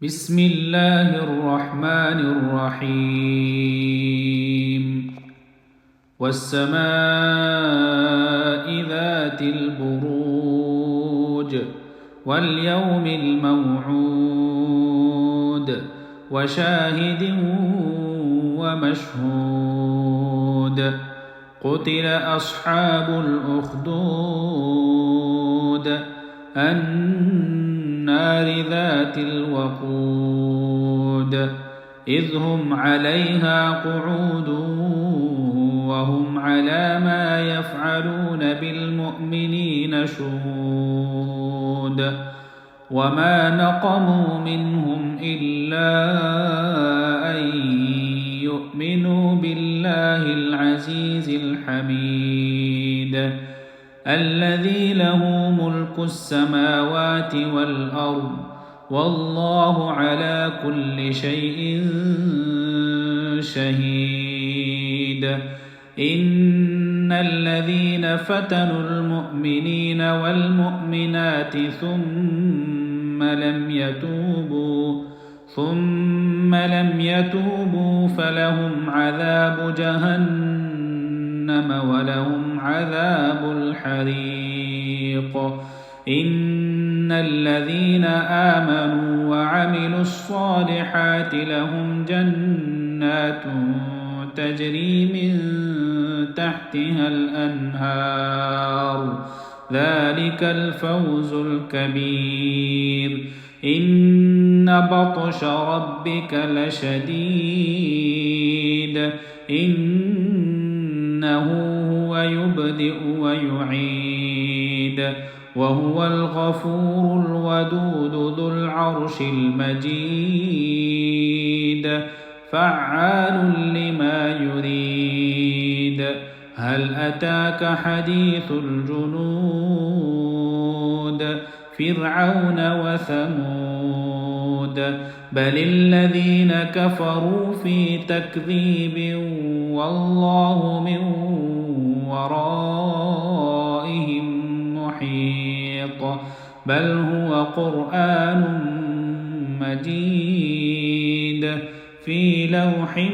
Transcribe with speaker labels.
Speaker 1: بسم الله الرحمن الرحيم والسماء ذات البروج واليوم الموعود وشاهد ومشهود قتل أصحاب الأخدود النار ذات الوقود إذ هم عليها قعود وهم على ما يفعلون بالمؤمنين شهود وما نقموا منهم إلا أن يؤمنوا بالله العزيز الحميد الذي له ملك السماوات والأرض والله على كل شيء شهيد إن الذين فتنوا المؤمنين والمؤمنات ثم لم يتوبوا فلهم عذاب جهنم ولهم عذاب الحريق إن الذين آمنوا وعملوا الصالحات لهم جنات تجري من تحتها الأنهار ذلك الفوز الكبير إن بطش ربك لشديد إنه هو يبدئ ويعيد وهو الغفور الودود ذو العرش المجيد فعال لما يريد هل أتاك حديث الجنود فرعون وثمود بل الذين كفروا في تكذيب والله من ورائهم محيط بل هو قرآن مجيد في لوح